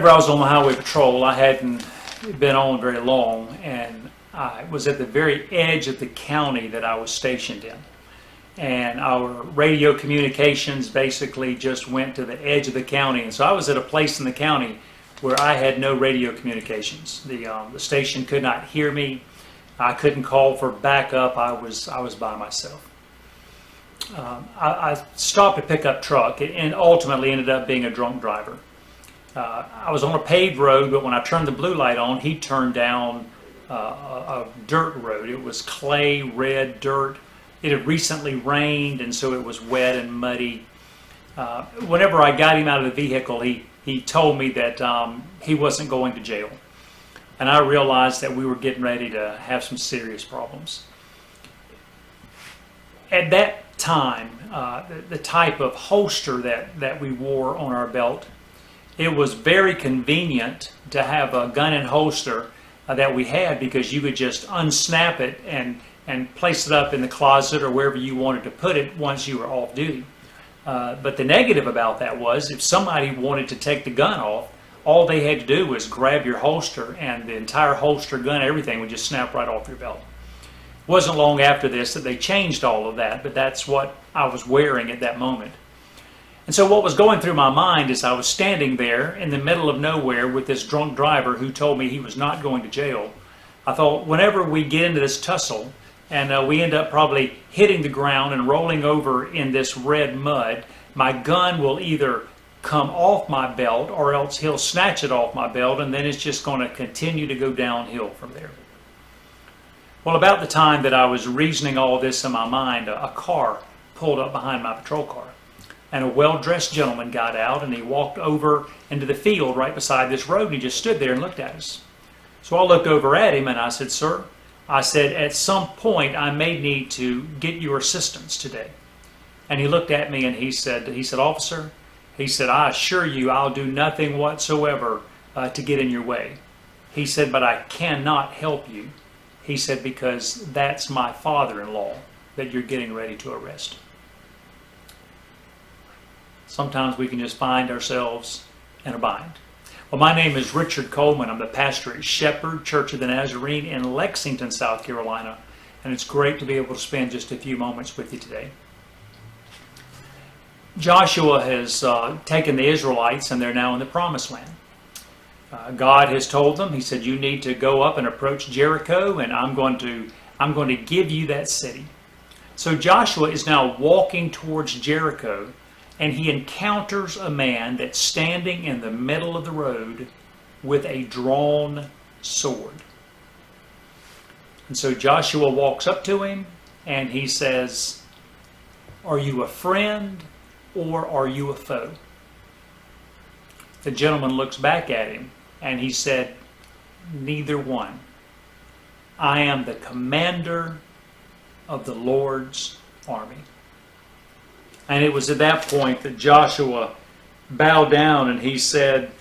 whenever I was on the highway patrol, I hadn't been on very long, and I was at the very edge of the county that I was stationed in. And our radio communications basically just went to the edge of the county. And so I was at a place in the county where I had no radio communications. The station could not hear me. I couldn't call for backup. I was by myself. I stopped a pickup truck and ultimately ended up being a drunk driver. I was on a paved road, but when I turned the blue light on, he turned down a dirt road. It was clay, red dirt. It had recently rained, and so it was wet and muddy. Whenever I got him out of the vehicle, he told me that he wasn't going to jail. And I realized that we were getting ready to have some serious problems. At that time, the type of holster that we wore on our belt, it was very convenient to have a gun and holster that we had, because you could just unsnap it and place it up in the closet or wherever you wanted to put it once you were off duty. But the negative about that was, if somebody wanted to take the gun off, all they had to do was grab your holster, and the entire holster, gun, everything would just snap right off your belt. It wasn't long after this that they changed all of that, but that's what I was wearing at that moment. And so what was going through my mind as I was standing there in the middle of nowhere with this drunk driver who told me he was not going to jail, I thought, whenever we get into this tussle and we end up probably hitting the ground and rolling over in this red mud, my gun will either come off my belt, or else he'll snatch it off my belt, and then it's just going to continue to go downhill from there. Well, about the time that I was reasoning all this in my mind, a car pulled up behind my patrol car. And a well-dressed gentleman got out, and he walked over into the field right beside this road, and he just stood there and looked at us. So I looked over at him and I said, "Sir," I said, "at some point I may need to get your assistance today." And he looked at me and he said, "Officer," he said, "I assure you I'll do nothing whatsoever to get in your way." He said, "But I cannot help you." He said, "Because that's my father-in-law that you're getting ready to arrest." Sometimes we can just find ourselves in a bind. Well, my name is Richard Coleman. I'm the pastor at Shepherd Church of the Nazarene in Lexington, South Carolina. And it's great to be able to spend just a few moments with you today. Joshua has taken the Israelites, and they're now in the Promised Land. God has told them, he said, "You need to go up and approach Jericho, and I'm going to give you that city." So Joshua is now walking towards Jericho, and he encounters a man that's standing in the middle of the road with a drawn sword. And so Joshua walks up to him and he says, "Are you a friend or are you a foe?" The gentleman looks back at him and he said, "Neither one. I am the commander of the Lord's army." And it was at that point that Joshua bowed down and he said,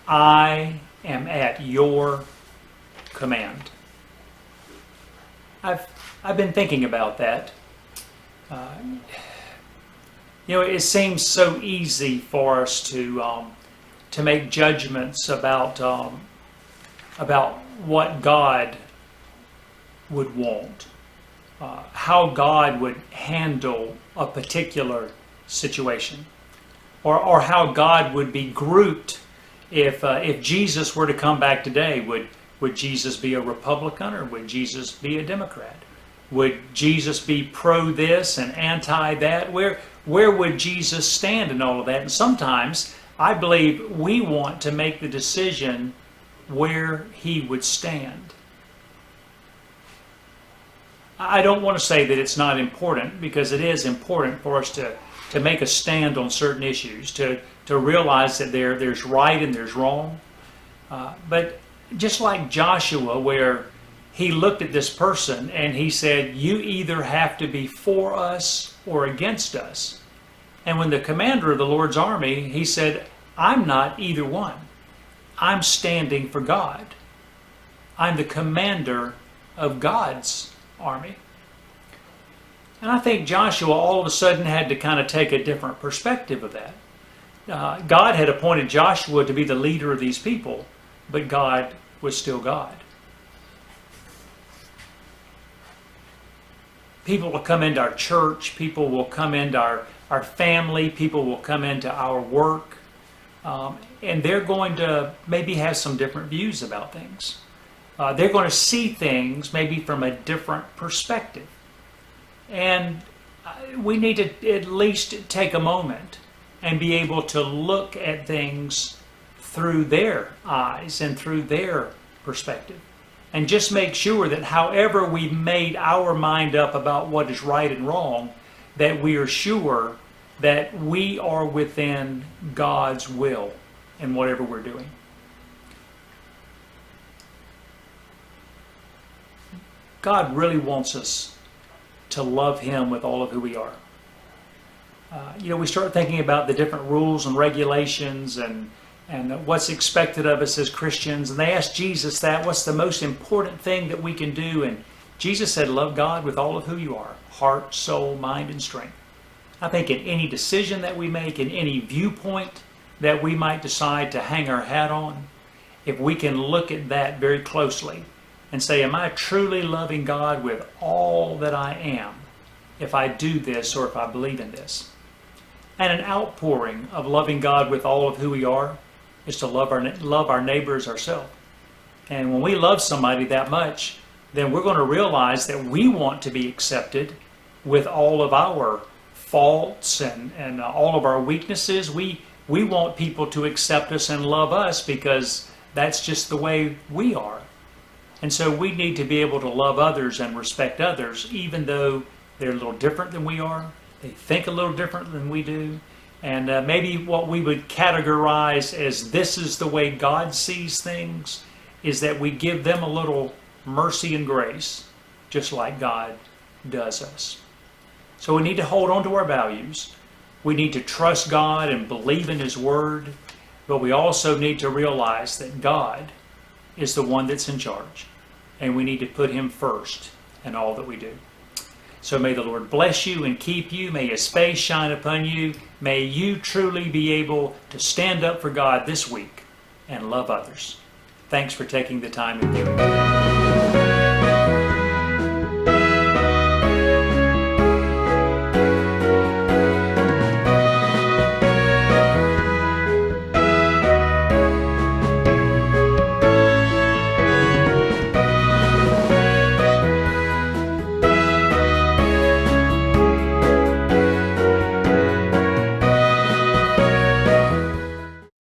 "I am at your command." I've been thinking about that. It seems so easy for us to make judgments about what God would want, how God would handle a particular situation, or how God would be grouped if Jesus were to come back today. Would Jesus be a Republican, or would Jesus be a Democrat? Would Jesus be pro this and anti that? Where would Jesus stand in all of that? And sometimes I believe we want to make the decision where he would stand. I don't want to say that it's not important, because it is important for us to make a stand on certain issues, to realize that there's right and there's wrong. But just like Joshua, where he looked at this person and he said, "You either have to be for us or against us." And when the commander of the Lord's army, he said, "I'm not either one. I'm standing for God. I'm the commander of God's army." And I think Joshua all of a sudden had to kind of take a different perspective of that. God had appointed Joshua to be the leader of these people, but God was still God. People will come into our church, people will come into our family, people will come into our work, and they're going to maybe have some different views about things. They're going to see things maybe from a different perspective. And we need to at least take a moment and be able to look at things through their eyes and through their perspective. And just make sure that however we've made our mind up about what is right and wrong, that we are sure that we are within God's will in whatever we're doing. God really wants us to love Him with all of who we are. We start thinking about the different rules and regulations and what's expected of us as Christians. And they asked Jesus that, what's the most important thing that we can do? And Jesus said, love God with all of who you are, heart, soul, mind, and strength. I think in any decision that we make, in any viewpoint that we might decide to hang our hat on, if we can look at that very closely and say, am I truly loving God with all that I am if I do this or if I believe in this? And an outpouring of loving God with all of who we are is to love our neighbors ourselves. And when we love somebody that much, then we're going to realize that we want to be accepted with all of our faults and all of our weaknesses. We want people to accept us and love us because that's just the way we are. And so we need to be able to love others and respect others, even though they're a little different than we are. They think a little different than we do. And maybe what we would categorize as this is the way God sees things is that we give them a little mercy and grace, just like God does us. So we need to hold on to our values. We need to trust God and believe in His Word. But we also need to realize that God is the one that's in charge. And we need to put Him first in all that we do. So may the Lord bless you and keep you. May His face shine upon you. May you truly be able to stand up for God this week and love others. Thanks for taking the time to do it.